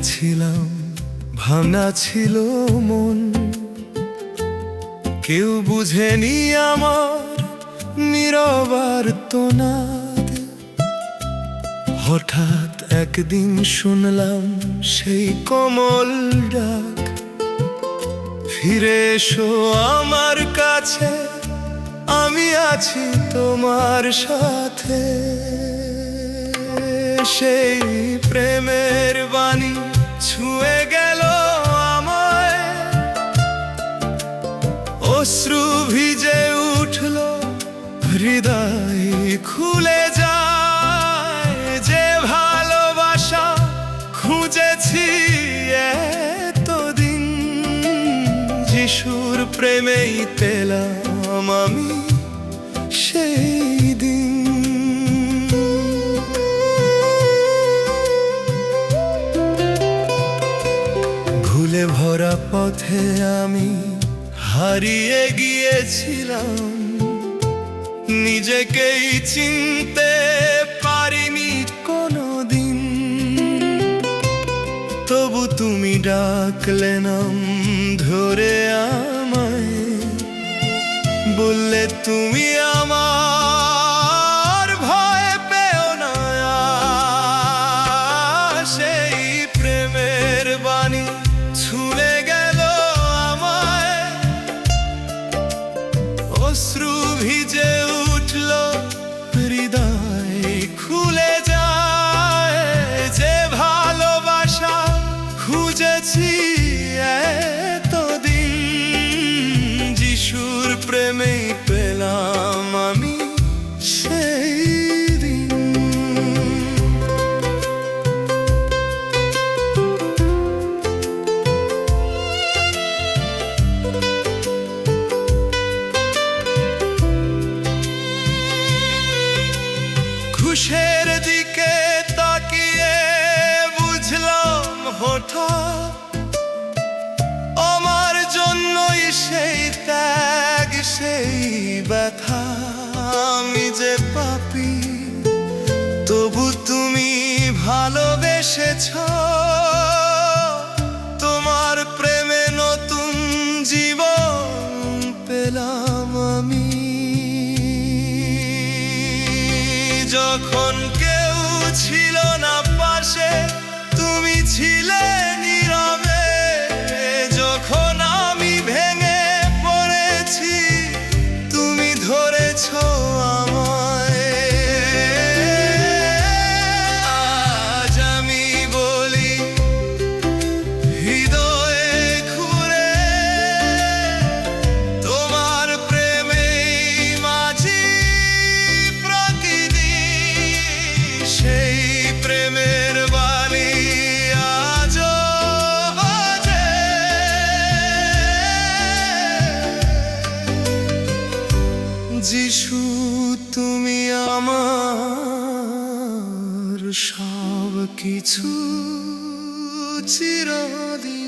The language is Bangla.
ছিলাম, ভাঙা ছিল মন। কেউ বুঝেনি আমার নীরব আর্তনাদ। হঠাৎ একদিন শুনলাম সেই কোমল ডাক, ফিরে এসো আমার কাছে, আমি আছি তোমার সাথে। সেই প্রেমের বাণী ছুঁয়ে গেল আমায়, অশ্রু ভিজে উঠল, হৃদয় খুলে যায়। যে ভালোবাসা খুঁজেছি এতদিন, যিশুর প্রেমেই পেলাম আমি সেই দিন। ভুলে ভরা পথে আমি হারিয়ে গিয়েছিলাম, নিজেকেই চিনতে পারিনি কোনোদিন। তবু তুমি ডাকলে নাম ধরে আমায়, বললে তুমি আমার, ভয় পেও না। সেই প্রেমের বাণী ছুঁয়ে গেল আমায়, অশ্রু ভিজে উঠল, হৃদয় খুলে যায়। যে ভালোবাসা খুঁজেছি এতদিন, যিশুর প্রেমেই পেলাম আমি সেই দিন। খুশের দিকে তাকিয়ে বুঝলাম হঠাৎ, আমার জন্যই সেই ত্যাগ, সেই ব্যথা। আমি যে পাপী, তবু তুমি ভালোবেসেছ। তোমার প্রেমে নতুন জীবন পেলাম আমি। যখন কেউ ছিল না পাশে, তুমি ছিলে নীরবে। যখন আমি ভেঙে পড়েছি, তুমি ধরেছ আমায়। আজ আমি বলি হৃদয়ে খুলে, তোমার প্রেমেই মাঝি প্রকৃতি। সেই প্রেমের বাণী আজও বাজে, যিশু তুমি আমার সব কিছু চিরদিন।